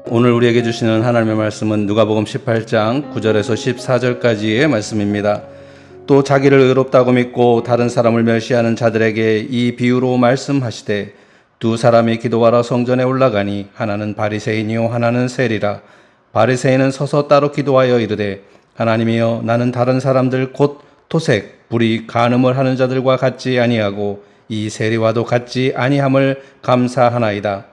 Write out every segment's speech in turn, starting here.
오늘 우리에게 주시는 하나님의 말씀은 누가복음 18장 9절에서 14절까지의 말씀입니다. 또 자기를 의롭다고 믿고 다른 사람을 멸시하는 자들에게 이 비유로 말씀하시되 두 사람이 기도하러 성전에 올라가니 하나는 바리새인이요 하나는 세리라. 바리새인은 서서 따로 기도하여 이르되 하나님이여 나는 다른 사람들 곧 토색, 불의, 간음을 하는 자들과 같지 아니하고 이 세리와도 같지 아니함을 감사하나이다.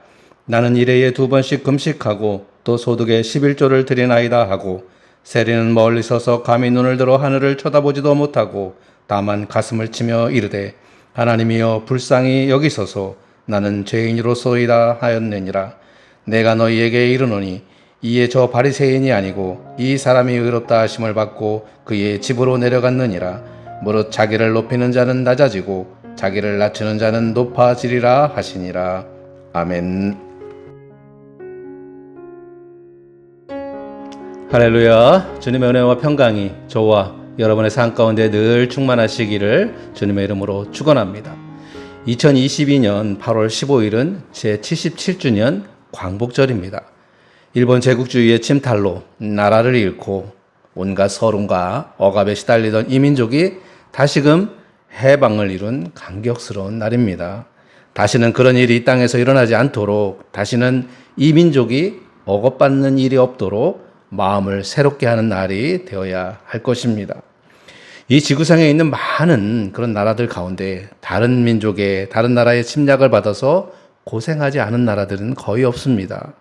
나는 일해에 2번씩 금식하고 또 소득의 11조를 드리나이다 하고 세리는 멀리 서서 감히 눈을 들어 하늘을 쳐다보지도 못하고 다만 가슴을 치며 이르되 하나님이여 불쌍히 여기소서 나는 죄인으로소이다 하였느니라. 내가 너희에게 이르노니 이에 저 바리새인이 아니고 이 사람이 의롭다 하심을 받고 그의 집으로 내려갔느니라. 무릇 자기를 높이는 자는 낮아지고 자기를 낮추는 자는 높아지리라 하시니라. 아멘. 할렐루야. 주님의 은혜와 평강이 저와 여러분의 삶 가운데 늘 충만하시기를 주님의 이름으로 축원합니다. 2022년 8월 15일은 제77주년 광복절입니다. 일본 제국주의의 침탈로 나라를 잃고 온갖 서름과 억압에 시달리던 이 민족이 다시금 해방을 이룬 감격스러운 날입니다. 다시는 그런 일이 이 땅에서 일어나지 않도록, 다시는 이 민족이 억압받는 일이 없도록 마음을 새롭게 하는 날이 되어야 할 것입니다. 이 지구상에 있는 많은 그런 나라들 가운데 다른 민족의, 다른 나라의 침략을 받아서 고생하지 않은 나라들은 거의 없습니다.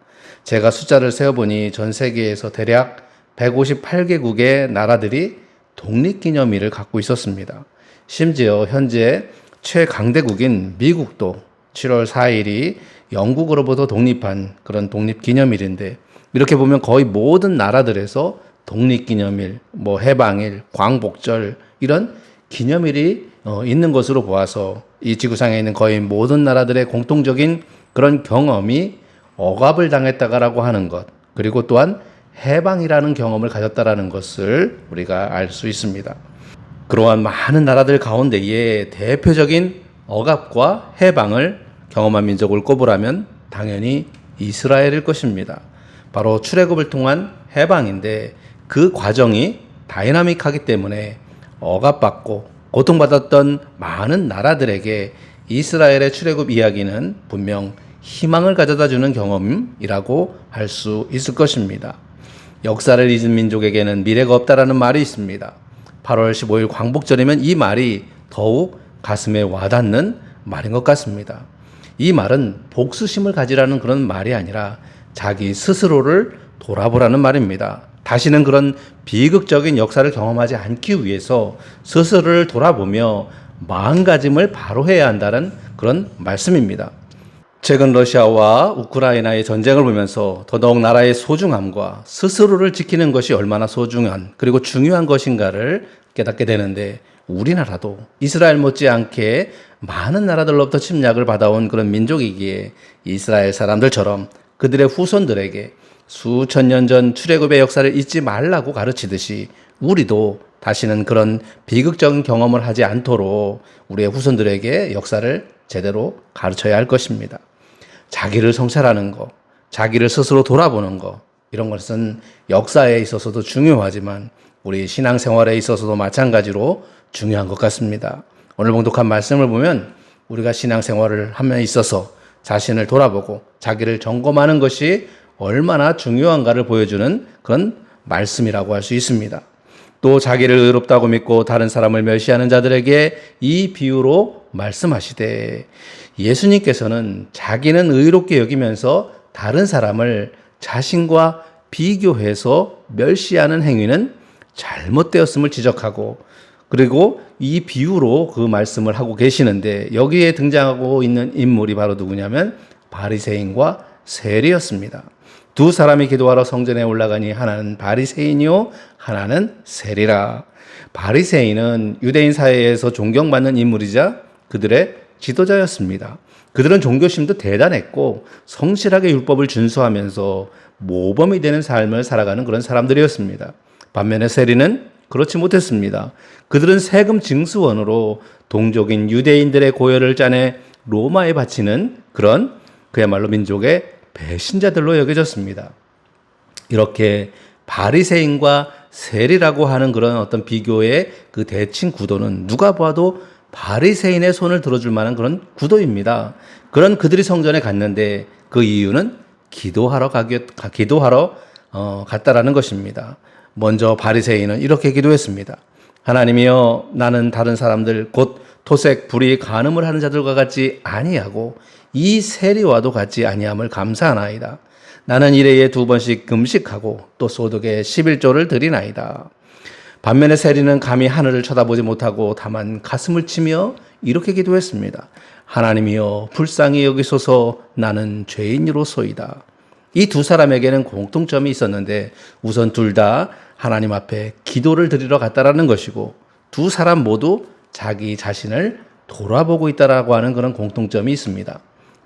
제가 숫자를 세어보니 전 세계에서 대략 158개국의 나라들이 독립기념일을 갖고 있었습니다. 심지어 현재 최강대국인 미국도 7월 4일이 영국으로부터 독립한 그런 독립기념일인데, 이렇게 보면 거의 모든 나라들에서 독립기념일, 해방일, 광복절 이런 기념일이 있는 것으로 보아서 이 지구상에 있는 거의 모든 나라들의 공통적인 그런 경험이 억압을 당했다라고 하는 것, 그리고 또한 해방이라는 경험을 가졌다라는 것을 우리가 알 수 있습니다. 그러한 많은 나라들 가운데에 대표적인 억압과 해방을 경험한 민족을 꼽으라면 당연히 이스라엘일 것입니다. 바로 출애굽을 통한 해방인데, 그 과정이 다이나믹하기 때문에 억압받고 고통받았던 많은 나라들에게 이스라엘의 출애굽 이야기는 분명 희망을 가져다주는 경험이라고 할 수 있을 것입니다. 역사를 잊은 민족에게는 미래가 없다라는 말이 있습니다. 8월 15일 광복절이면 이 말이 더욱 가슴에 와닿는 말인 것 같습니다. 이 말은 복수심을 가지라는 그런 말이 아니라 자기 스스로를 돌아보라는 말입니다. 다시는 그런 비극적인 역사를 경험하지 않기 위해서 스스로를 돌아보며 마음가짐을 바로 해야 한다는 그런 말씀입니다. 최근 러시아와 우크라이나의 전쟁을 보면서 더더욱 나라의 소중함과 스스로를 지키는 것이 얼마나 소중한, 그리고 중요한 것인가를 깨닫게 되는데, 우리나라도 이스라엘 못지않게 많은 나라들로부터 침략을 받아온 그런 민족이기에 이스라엘 사람들처럼 그들의 후손들에게 수천 년 전 출애굽의 역사를 잊지 말라고 가르치듯이, 우리도 다시는 그런 비극적인 경험을 하지 않도록 우리의 후손들에게 역사를 제대로 가르쳐야 할 것입니다. 자기를 성찰하는 것, 자기를 스스로 돌아보는 것, 이런 것은 역사에 있어서도 중요하지만 우리 신앙생활에 있어서도 마찬가지로 중요한 것 같습니다. 오늘 봉독한 말씀을 보면 우리가 신앙생활을 하며 있어서 자신을 돌아보고 자기를 점검하는 것이 얼마나 중요한가를 보여주는 그런 말씀이라고 할 수 있습니다. 또 자기를 의롭다고 믿고 다른 사람을 멸시하는 자들에게 이 비유로 말씀하시되, 예수님께서는 자기는 의롭게 여기면서 다른 사람을 자신과 비교해서 멸시하는 행위는 잘못되었음을 지적하고, 그리고 이 비유로 그 말씀을 하고 계시는데, 여기에 등장하고 있는 인물이 바로 누구냐면 바리새인과 세리였습니다. 두 사람이 기도하러 성전에 올라가니 하나는 바리새인이요 하나는 세리라. 바리새인은 유대인 사회에서 존경받는 인물이자 그들의 지도자였습니다. 그들은 종교심도 대단했고 성실하게 율법을 준수하면서 모범이 되는 삶을 살아가는 그런 사람들이었습니다. 반면에 세리는 그렇지 못했습니다. 그들은 세금 징수원으로 동족인 유대인들의 고열을 짜내 로마에 바치는 그런 그야말로 민족의 배신자들로 여겨졌습니다. 이렇게 바리새인과 세리라고 하는 그런 어떤 비교의 그 대칭 구도는 누가 봐도 바리새인의 손을 들어줄 만한 그런 구도입니다. 그런 그들이 성전에 갔는데 그 이유는 기도하러 갔다라는 것입니다. 먼저 바리새인은 이렇게 기도했습니다. 하나님이여, 나는 다른 사람들 곧 토색, 불의, 간음을 하는 자들과 같지 아니하고 이 세리와도 같지 아니함을 감사하나이다. 나는 일해에 2번씩 금식하고 또 소득에 11조를 드리나이다. 반면에 세리는 감히 하늘을 쳐다보지 못하고 다만 가슴을 치며 이렇게 기도했습니다. 하나님이여, 불쌍히 여기소서. 나는 죄인이로소이다. 이 두 사람에게는 공통점이 있었는데 우선 둘 다 하나님 앞에 기도를 드리러 갔다라는 것이고 두 사람 모두 자기 자신을 돌아보고 있다라고 하는 그런 공통점이 있습니다.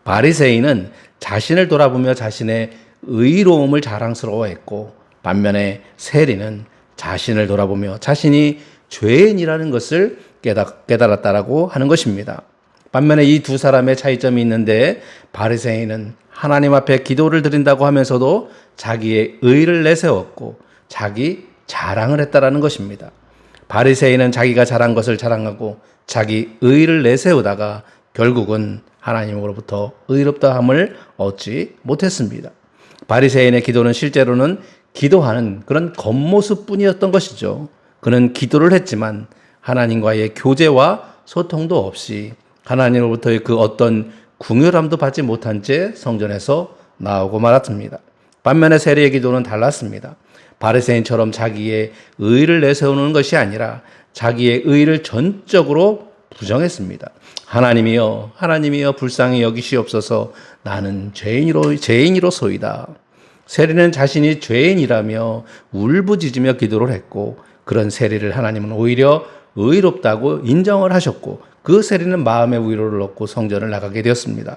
바리새인은 자신을 돌아보며 자신의 의로움을 자랑스러워했고 반면에 세리는 자신을 돌아보며 자신이 죄인이라는 것을 깨달았다라고 하는 것입니다. 반면에 이 두 사람의 차이점이 있는데 바리새인은 하나님 앞에 기도를 드린다고 하면서도 자기의 의를 내세웠고 자기 자랑을 했다라는 것입니다. 바리새인은 자기가 잘한 것을 자랑하고 자기 의를 내세우다가 결국은 하나님으로부터 의롭다함을 얻지 못했습니다. 바리새인의 기도는 실제로는 기도하는 그런 겉모습뿐이었던 것이죠. 그는 기도를 했지만 하나님과의 교제와 소통도 없이 하나님으로부터의 그 어떤 궁휼함도 받지 못한 채 성전에서 나오고 말았습니다. 반면에 세리의 기도는 달랐습니다. 바리새인처럼 자기의 의를 내세우는 것이 아니라 자기의 의를 전적으로 부정했습니다. 하나님이여, 하나님이여, 불쌍히 여기시옵소서. 나는 죄인이로소이다. 세리는 자신이 죄인이라며 울부짖으며 기도를 했고 그런 세리를 하나님은 오히려 의롭다고 인정을 하셨고 그 세리는 마음의 위로를 얻고 성전을 나가게 되었습니다.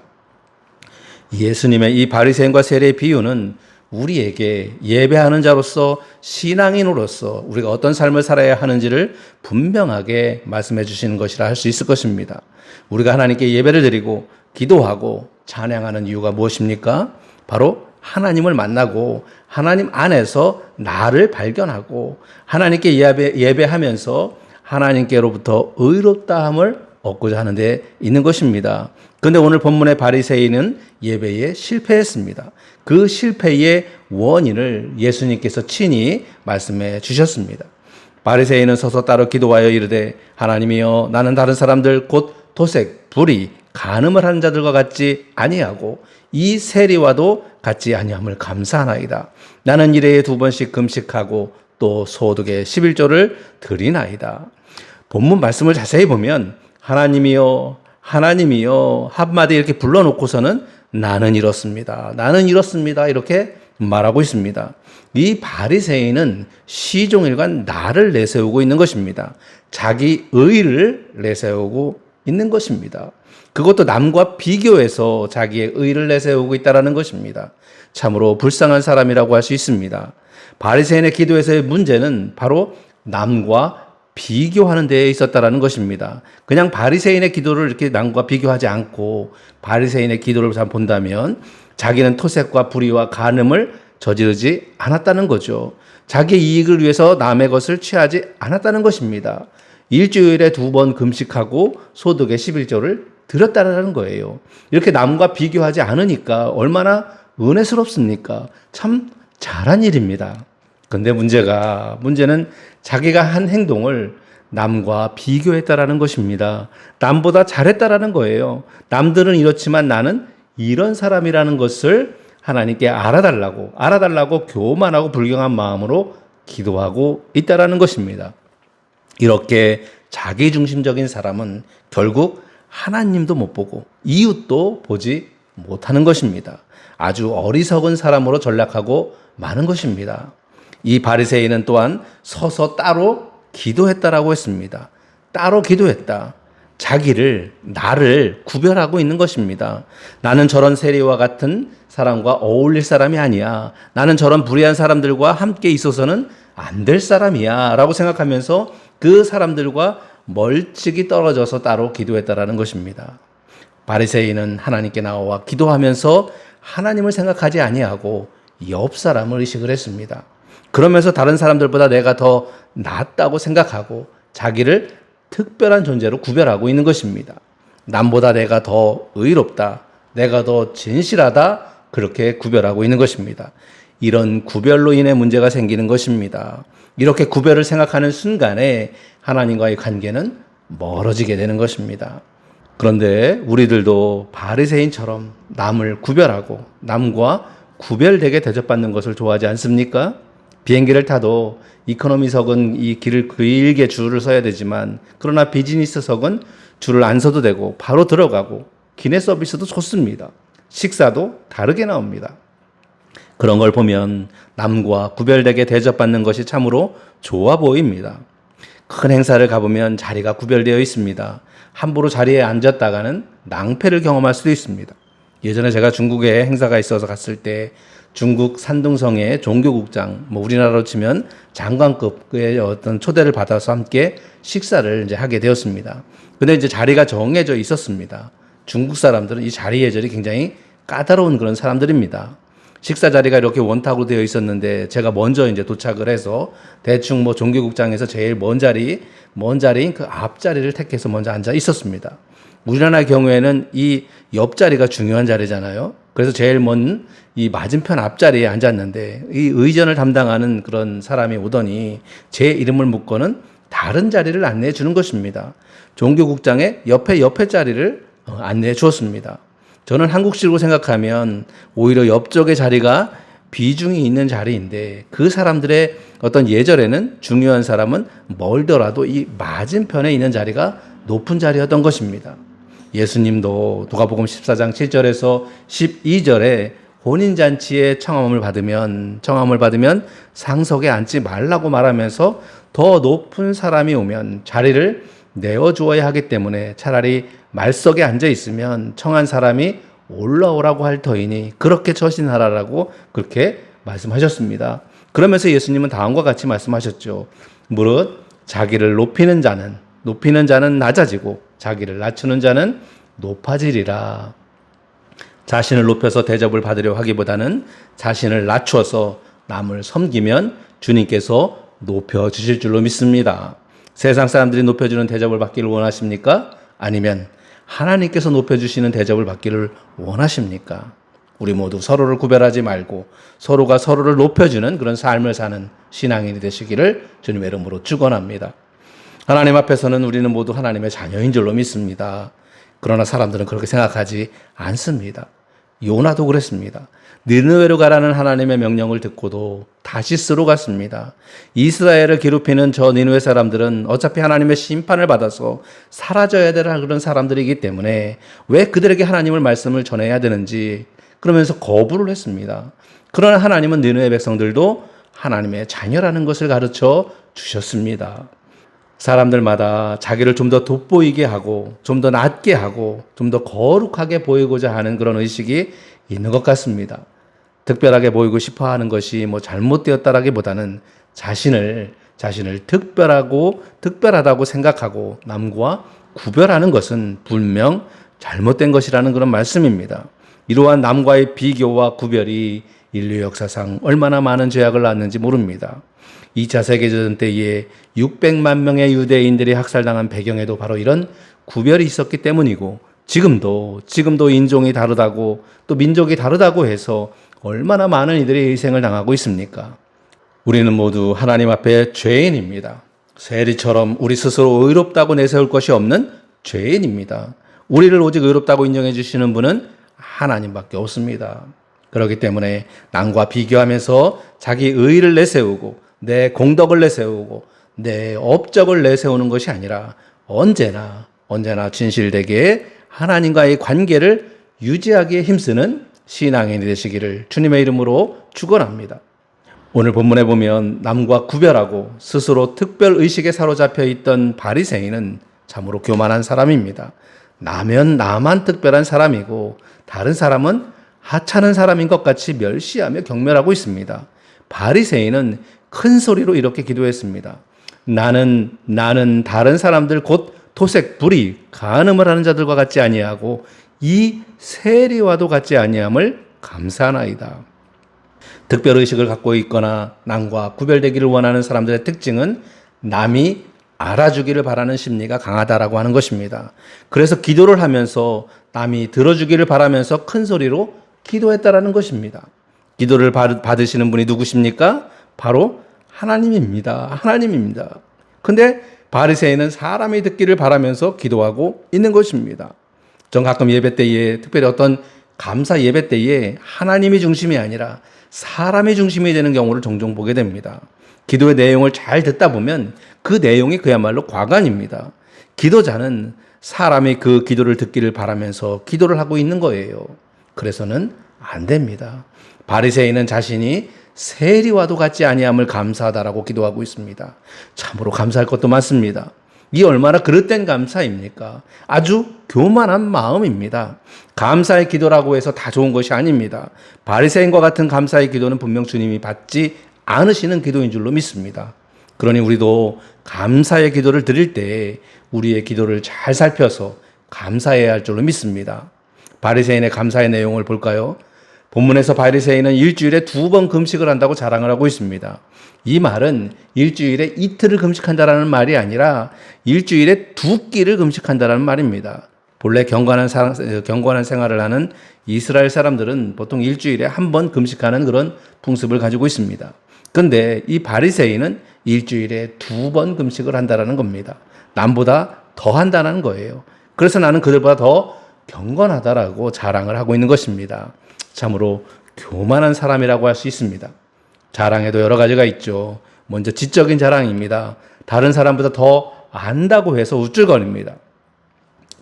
예수님의 이 바리새인과 세리의 비유는 우리에게 예배하는 자로서 신앙인으로서 우리가 어떤 삶을 살아야 하는지를 분명하게 말씀해 주시는 것이라 할 수 있을 것입니다. 우리가 하나님께 예배를 드리고 기도하고 찬양하는 이유가 무엇입니까? 바로 하나님을 만나고 하나님 안에서 나를 발견하고 하나님께 예배하면서 하나님께로부터 의롭다함을 얻고자 하는 데 있는 것입니다. 그런데 오늘 본문의 바리새인은 예배에 실패했습니다. 그 실패의 원인을 예수님께서 친히 말씀해 주셨습니다. 바리새인은 서서 따로 기도하여 이르되 하나님이여, 나는 다른 사람들 곧 도색, 불의, 간음을 하는 자들과 같지 아니하고 이 세리와도 같지 아니함을 감사하나이다. 나는 일해에 2번씩 금식하고 또 소득의 11조를 드리나이다. 본문 말씀을 자세히 보면 하나님이여, 하나님이여 한마디 이렇게 불러놓고서는 나는 이렇습니다. 나는 이렇습니다. 이렇게 말하고 있습니다. 이 바리새인은 시종일관 나를 내세우고 있는 것입니다. 자기 의를 내세우고 있는 것입니다. 그것도 남과 비교해서 자기의 의를 내세우고 있다는 것입니다. 참으로 불쌍한 사람이라고 할 수 있습니다. 바리새인의 기도에서의 문제는 바로 남과 비교하는 데에 있었다라는 것입니다. 그냥 바리새인의 기도를 이렇게 남과 비교하지 않고 바리새인의 기도를 잘 본다면 자기는 토색과 불의와 간음을 저지르지 않았다는 거죠. 자기의 이익을 위해서 남의 것을 취하지 않았다는 것입니다. 일주일에 2번 금식하고 소득의 11조를 드렸다는 거예요. 이렇게 남과 비교하지 않으니까 얼마나 은혜스럽습니까? 참 잘한 일입니다. 근데 문제는 자기가 한 행동을 남과 비교했다라는 것입니다. 남보다 잘했다라는 거예요. 남들은 이렇지만 나는 이런 사람이라는 것을 하나님께 알아달라고 교만하고 불경한 마음으로 기도하고 있다라는 것입니다. 이렇게 자기중심적인 사람은 결국 하나님도 못 보고 이웃도 보지 못하는 것입니다. 아주 어리석은 사람으로 전락하고 마는 것입니다. 이 바리새인은 또한 서서 따로 기도했다라고 했습니다. 따로 기도했다. 나를 구별하고 있는 것입니다. 나는 저런 세리와 같은 사람과 어울릴 사람이 아니야. 나는 저런 불의한 사람들과 함께 있어서는 안 될 사람이야. 라고 생각하면서 그 사람들과 멀찍이 떨어져서 따로 기도했다라는 것입니다. 바리새인은 하나님께 나와 기도하면서 하나님을 생각하지 아니하고 옆 사람을 의식을 했습니다. 그러면서 다른 사람들보다 내가 더 낫다고 생각하고 자기를 특별한 존재로 구별하고 있는 것입니다. 남보다 내가 더 의롭다, 내가 더 진실하다, 그렇게 구별하고 있는 것입니다. 이런 구별로 인해 문제가 생기는 것입니다. 이렇게 구별을 생각하는 순간에 하나님과의 관계는 멀어지게 되는 것입니다. 그런데 우리들도 바리새인처럼 남을 구별하고 남과 구별되게 대접받는 것을 좋아하지 않습니까? 비행기를 타도 이코노미석은 이 길을 길게 줄을 서야 되지만, 그러나 비즈니스석은 줄을 안 서도 되고 바로 들어가고 기내 서비스도 좋습니다. 식사도 다르게 나옵니다. 그런 걸 보면 남과 구별되게 대접받는 것이 참으로 좋아 보입니다. 큰 행사를 가보면 자리가 구별되어 있습니다. 함부로 자리에 앉았다가는 낭패를 경험할 수도 있습니다. 예전에 제가 중국에 행사가 있어서 갔을 때 중국 산둥성의 종교국장, 우리나라로 치면 장관급의 어떤 초대를 받아서 함께 식사를 이제 하게 되었습니다. 근데 이제 자리가 정해져 있었습니다. 중국 사람들은 이 자리 예절이 굉장히 까다로운 그런 사람들입니다. 식사 자리가 이렇게 원탁으로 되어 있었는데 제가 먼저 이제 도착을 해서 대충 종교국장에서 제일 먼 자리인 그 앞자리를 택해서 먼저 앉아 있었습니다. 우리나라 경우에는 이 옆자리가 중요한 자리잖아요. 그래서 제일 먼 이 맞은편 앞자리에 앉았는데 이 의전을 담당하는 그런 사람이 오더니 제 이름을 묻고는 다른 자리를 안내해 주는 것입니다. 종교국장의 옆에 자리를 안내해 주었습니다. 저는 한국식으로 생각하면 오히려 옆쪽의 자리가 비중이 있는 자리인데 그 사람들의 어떤 예절에는 중요한 사람은 멀더라도 이 맞은편에 있는 자리가 높은 자리였던 것입니다. 예수님도 누가복음 14장 7절에서 12절에 혼인잔치에 청함을 받으면 상석에 앉지 말라고 말하면서 더 높은 사람이 오면 자리를 내어주어야 하기 때문에 차라리 말석에 앉아 있으면 청한 사람이 올라오라고 할 터이니 그렇게 처신하라라고 그렇게 말씀하셨습니다. 그러면서 예수님은 다음과 같이 말씀하셨죠. 무릇 자기를 높이는 자는 낮아지고 자기를 낮추는 자는 높아지리라. 자신을 높여서 대접을 받으려 하기보다는 자신을 낮추어서 남을 섬기면 주님께서 높여주실 줄로 믿습니다. 세상 사람들이 높여주는 대접을 받기를 원하십니까? 아니면 하나님께서 높여주시는 대접을 받기를 원하십니까? 우리 모두 서로를 구별하지 말고 서로가 서로를 높여주는 그런 삶을 사는 신앙인이 되시기를 주님의 이름으로 축원합니다. 하나님 앞에서는 우리는 모두 하나님의 자녀인 줄로 믿습니다. 그러나 사람들은 그렇게 생각하지 않습니다. 요나도 그랬습니다. 니느웨로 가라는 하나님의 명령을 듣고도 다시스로 갔습니다. 이스라엘을 괴롭히는 저 니느웨 사람들은 어차피 하나님의 심판을 받아서 사라져야 될 그런 사람들이기 때문에 왜 그들에게 하나님의 말씀을 전해야 되는지 그러면서 거부를 했습니다. 그러나 하나님은 니느웨 백성들도 하나님의 자녀라는 것을 가르쳐 주셨습니다. 사람들마다 자기를 좀 더 돋보이게 하고 좀 더 낫게 하고 좀 더 거룩하게 보이고자 하는 그런 의식이 있는 것 같습니다. 특별하게 보이고 싶어 하는 것이 잘못되었다라기보다는 자신을 특별하다고 생각하고 남과 구별하는 것은 분명 잘못된 것이라는 그런 말씀입니다. 이러한 남과의 비교와 구별이 인류 역사상 얼마나 많은 죄악을 낳았는지 모릅니다. 2차 세계대전 때에 600만 명의 유대인들이 학살당한 배경에도 바로 이런 구별이 있었기 때문이고 지금도 인종이 다르다고 또 민족이 다르다고 해서 얼마나 많은 이들이 희생을 당하고 있습니까? 우리는 모두 하나님 앞에 죄인입니다. 세리처럼 우리 스스로 의롭다고 내세울 것이 없는 죄인입니다. 우리를 오직 의롭다고 인정해 주시는 분은 하나님밖에 없습니다. 그렇기 때문에 남과 비교하면서 자기 의의를 내세우고 내 공덕을 내세우고 내 업적을 내세우는 것이 아니라 언제나 진실되게 하나님과의 관계를 유지하기에 힘쓰는 신앙인이 되시기를 주님의 이름으로 축원합니다. 오늘 본문에 보면 남과 구별하고 스스로 특별의식에 사로잡혀 있던 바리새인은 참으로 교만한 사람입니다. 나면 나만 특별한 사람이고 다른 사람은 하찮은 사람인 것 같이 멸시하며 경멸하고 있습니다. 바리새인은 큰 소리로 이렇게 기도했습니다. 나는 다른 사람들 곧 토색, 불의, 간음을 하는 자들과 같지 아니하고 이 세리와도 같지 아니함을 감사하나이다. 특별의식을 갖고 있거나 남과 구별되기를 원하는 사람들의 특징은 남이 알아주기를 바라는 심리가 강하다라고 하는 것입니다. 그래서 기도를 하면서 남이 들어주기를 바라면서 큰 소리로 기도했다라는 것입니다. 기도를 받으시는 분이 누구십니까? 바로 하나님입니다. 하나님입니다. 근데 바리새인은 사람이 듣기를 바라면서 기도하고 있는 것입니다. 전 가끔 예배 때에, 특별히 어떤 감사 예배 때에 하나님이 중심이 아니라 사람이 중심이 되는 경우를 종종 보게 됩니다. 기도의 내용을 잘 듣다 보면 그 내용이 그야말로 과관입니다. 기도자는 사람이 그 기도를 듣기를 바라면서 기도를 하고 있는 거예요. 그래서는 안 됩니다. 바리새인은 자신이 세리와도 같지 아니함을 감사하다라고 기도하고 있습니다. 참으로 감사할 것도 많습니다. 이 얼마나 그릇된 감사입니까? 아주 교만한 마음입니다. 감사의 기도라고 해서 다 좋은 것이 아닙니다. 바리새인과 같은 감사의 기도는 분명 주님이 받지 않으시는 기도인 줄로 믿습니다. 그러니 우리도 감사의 기도를 드릴 때 우리의 기도를 잘 살펴서 감사해야 할 줄로 믿습니다. 바리새인의 감사의 내용을 볼까요? 본문에서 바리새인은 일주일에 2번 금식을 한다고 자랑을 하고 있습니다. 이 말은 일주일에 이틀을 금식한다라는 말이 아니라 일주일에 2끼를 금식한다라는 말입니다. 본래 경건한 생활을 하는 이스라엘 사람들은 보통 일주일에 1번 금식하는 그런 풍습을 가지고 있습니다. 근데 이 바리새인은 일주일에 2번 금식을 한다라는 겁니다. 남보다 더 한다는 거예요. 그래서 나는 그들보다 더 경건하다라고 자랑을 하고 있는 것입니다. 참으로 교만한 사람이라고 할 수 있습니다. 자랑에도 여러 가지가 있죠. 먼저 지적인 자랑입니다. 다른 사람보다 더 안다고 해서 우쭐거립니다.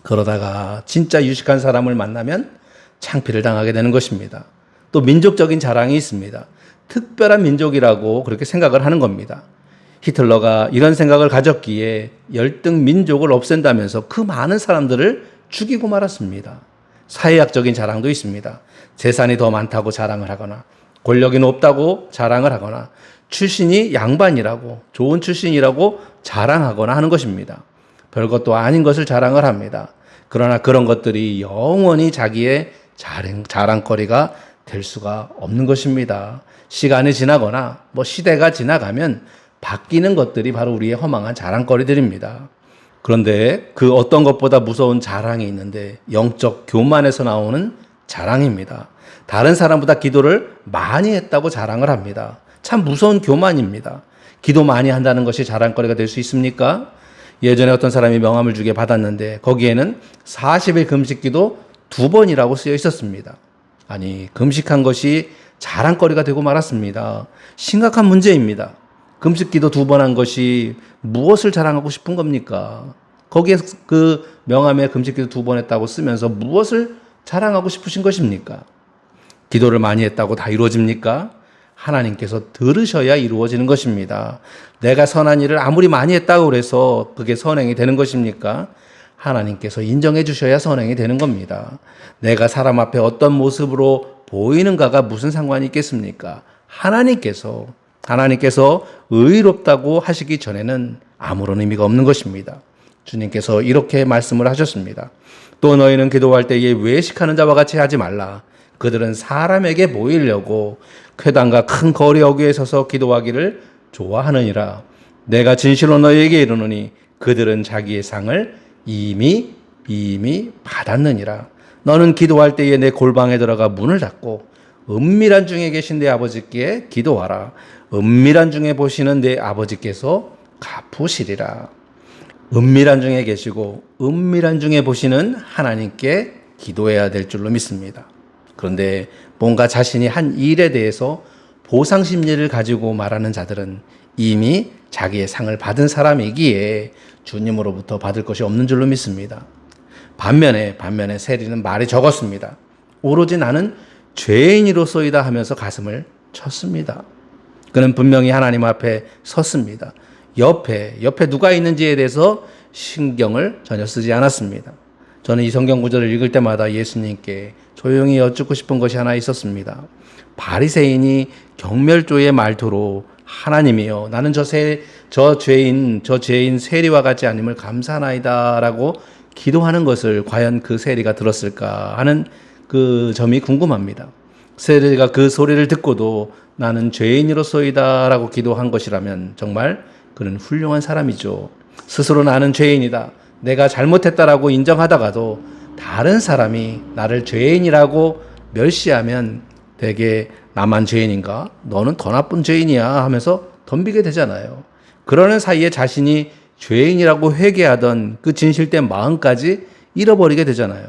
그러다가 진짜 유식한 사람을 만나면 창피를 당하게 되는 것입니다. 또 민족적인 자랑이 있습니다. 특별한 민족이라고 그렇게 생각을 하는 겁니다. 히틀러가 이런 생각을 가졌기에 열등 민족을 없앤다면서 그 많은 사람들을 죽이고 말았습니다. 사회학적인 자랑도 있습니다. 재산이 더 많다고 자랑을 하거나 권력이 높다고 자랑을 하거나 출신이 양반이라고 좋은 출신이라고 자랑하거나 하는 것입니다. 별것도 아닌 것을 자랑을 합니다. 그러나 그런 것들이 영원히 자기의 자랑거리가 될 수가 없는 것입니다. 시간이 지나거나 시대가 지나가면 바뀌는 것들이 바로 우리의 허망한 자랑거리들입니다. 그런데 그 어떤 것보다 무서운 자랑이 있는데 영적 교만에서 나오는 자랑입니다. 다른 사람보다 기도를 많이 했다고 자랑을 합니다. 참 무서운 교만입니다. 기도 많이 한다는 것이 자랑거리가 될 수 있습니까? 예전에 어떤 사람이 명함을 주게 받았는데 거기에는 40일 금식기도 2번이라고 쓰여 있었습니다. 아니, 금식한 것이 자랑거리가 되고 말았습니다. 심각한 문제입니다. 금식기도 2번 한 것이 무엇을 자랑하고 싶은 겁니까? 거기에 그 명함에 금식기도 2번 했다고 쓰면서 무엇을 자랑하고 싶으신 것입니까? 기도를 많이 했다고 다 이루어집니까? 하나님께서 들으셔야 이루어지는 것입니다. 내가 선한 일을 아무리 많이 했다고 해서 그게 선행이 되는 것입니까? 하나님께서 인정해 주셔야 선행이 되는 겁니다. 내가 사람 앞에 어떤 모습으로 보이는가가 무슨 상관이 있겠습니까? 하나님께서 의롭다고 하시기 전에는 아무런 의미가 없는 것입니다. 주님께서 이렇게 말씀을 하셨습니다. 또 너희는 기도할 때에 외식하는 자와 같이 하지 말라. 그들은 사람에게 보이려고 쾌당과 큰 거리 어귀에 서서 기도하기를 좋아하느니라. 내가 진실로 너희에게 이르노니 그들은 자기의 상을 이미 받았느니라. 너는 기도할 때에 내 골방에 들어가 문을 닫고 은밀한 중에 계신 내 아버지께 기도하라. 은밀한 중에 보시는 내 아버지께서 갚으시리라. 은밀한 중에 계시고 은밀한 중에 보시는 하나님께 기도해야 될 줄로 믿습니다. 그런데 뭔가 자신이 한 일에 대해서 보상 심리를 가지고 말하는 자들은 이미 자기의 상을 받은 사람이기에 주님으로부터 받을 것이 없는 줄로 믿습니다. 반면에 세리는 말이 적었습니다. 오로지 나는 죄인이로소이다 하면서 가슴을 쳤습니다. 그는 분명히 하나님 앞에 섰습니다. 옆에 누가 있는지에 대해서 신경을 전혀 쓰지 않았습니다. 저는 이 성경 구절을 읽을 때마다 예수님께 조용히 여쭙고 싶은 것이 하나 있었습니다. 바리새인이 경멸조의 말투로 하나님이여 나는 저 죄인 세리와 같지 않음을 감사하나이다라고 기도하는 것을 과연 그 세리가 들었을까 하는 그 점이 궁금합니다. 세리가 그 소리를 듣고도 나는 죄인으로서이다 라고 기도한 것이라면 정말 그는 훌륭한 사람이죠. 스스로 나는 죄인이다, 내가 잘못했다라고 인정하다가도 다른 사람이 나를 죄인이라고 멸시하면 되게 나만 죄인인가? 너는 더 나쁜 죄인이야 하면서 덤비게 되잖아요. 그러는 사이에 자신이 죄인이라고 회개하던 그 진실된 마음까지 잃어버리게 되잖아요.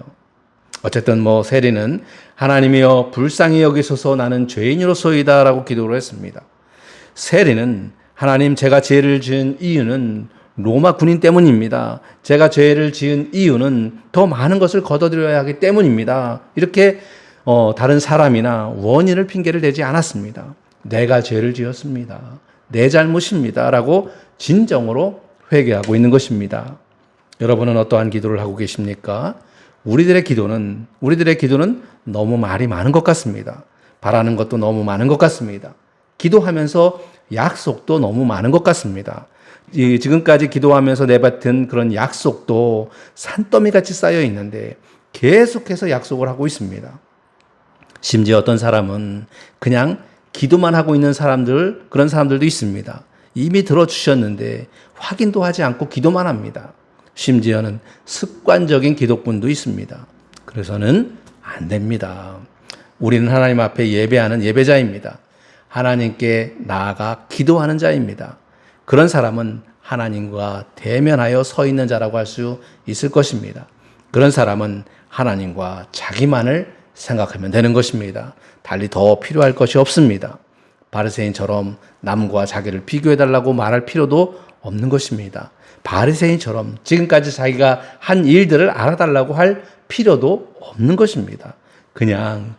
어쨌든 세리는 하나님이여 불쌍히 여기소서 나는 죄인으로서이다 라고 기도를 했습니다. 세리는 하나님, 제가 죄를 지은 이유는 로마 군인 때문입니다. 제가 죄를 지은 이유는 더 많은 것을 거둬들여야 하기 때문입니다. 이렇게 다른 사람이나 원인을 핑계를 대지 않았습니다. 내가 죄를 지었습니다, 내 잘못입니다 라고 진정으로 회개하고 있는 것입니다. 여러분은 어떠한 기도를 하고 계십니까? 우리들의 기도는 너무 말이 많은 것 같습니다. 바라는 것도 너무 많은 것 같습니다. 기도하면서 약속도 너무 많은 것 같습니다. 지금까지 기도하면서 내뱉은 그런 약속도 산더미같이 쌓여 있는데 계속해서 약속을 하고 있습니다. 심지어 어떤 사람은 그냥 기도만 하고 있는 그런 사람들도 있습니다. 이미 들어주셨는데 확인도 하지 않고 기도만 합니다. 심지어는 습관적인 기도꾼도 있습니다. 그래서는 안 됩니다. 우리는 하나님 앞에 예배하는 예배자입니다. 하나님께 나아가 기도하는 자입니다. 그런 사람은 하나님과 대면하여 서 있는 자라고 할 수 있을 것입니다. 그런 사람은 하나님과 자기만을 생각하면 되는 것입니다. 달리 더 필요할 것이 없습니다. 바리새인처럼 남과 자기를 비교해달라고 말할 필요도 없는 것입니다. 바리새인처럼 지금까지 자기가 한 일들을 알아달라고 할 필요도 없는 것입니다. 그냥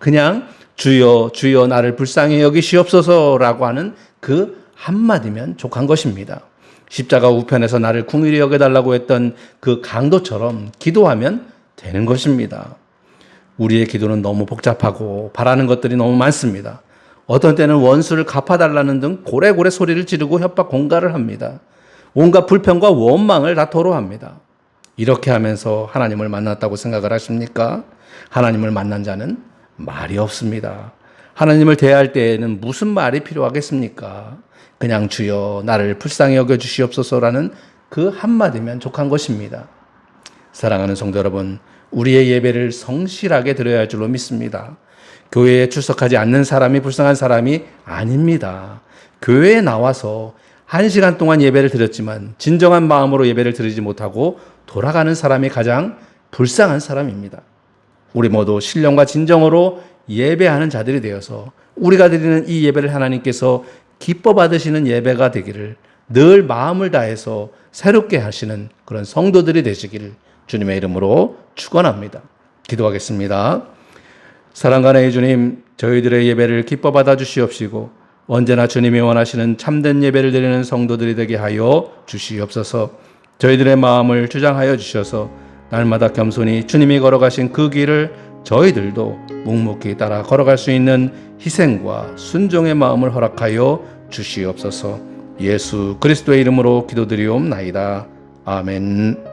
주여 주여 나를 불쌍히 여기시옵소서라고 하는 그 한마디면 족한 것입니다. 십자가 우편에서 나를 긍휼히 여겨달라고 했던 그 강도처럼 기도하면 되는 것입니다. 우리의 기도는 너무 복잡하고 바라는 것들이 너무 많습니다. 어떤 때는 원수를 갚아달라는 등 고래고래 소리를 지르고 협박 공갈을 합니다. 온갖 불평과 원망을 다 토로합니다. 이렇게 하면서 하나님을 만났다고 생각을 하십니까? 하나님을 만난 자는 말이 없습니다. 하나님을 대할 때에는 무슨 말이 필요하겠습니까? 그냥 주여 나를 불쌍히 여겨주시옵소서라는 그 한마디면 족한 것입니다. 사랑하는 성도 여러분, 우리의 예배를 성실하게 드려야 할 줄로 믿습니다. 교회에 출석하지 않는 사람이 불쌍한 사람이 아닙니다. 교회에 나와서 1시간 동안 예배를 드렸지만 진정한 마음으로 예배를 드리지 못하고 돌아가는 사람이 가장 불쌍한 사람입니다. 우리 모두 신령과 진정으로 예배하는 자들이 되어서 우리가 드리는 이 예배를 하나님께서 기뻐 받으시는 예배가 되기를 늘 마음을 다해서 새롭게 하시는 그런 성도들이 되시기를 주님의 이름으로 축원합니다. 기도하겠습니다. 사랑하는 주님, 저희들의 예배를 기뻐 받아 주시옵시고 언제나 주님이 원하시는 참된 예배를 드리는 성도들이 되게 하여 주시옵소서. 저희들의 마음을 주장하여 주셔서 날마다 겸손히 주님이 걸어가신 그 길을 저희들도 묵묵히 따라 걸어갈 수 있는 희생과 순종의 마음을 허락하여 주시옵소서. 예수 그리스도의 이름으로 기도드리옵나이다. 아멘.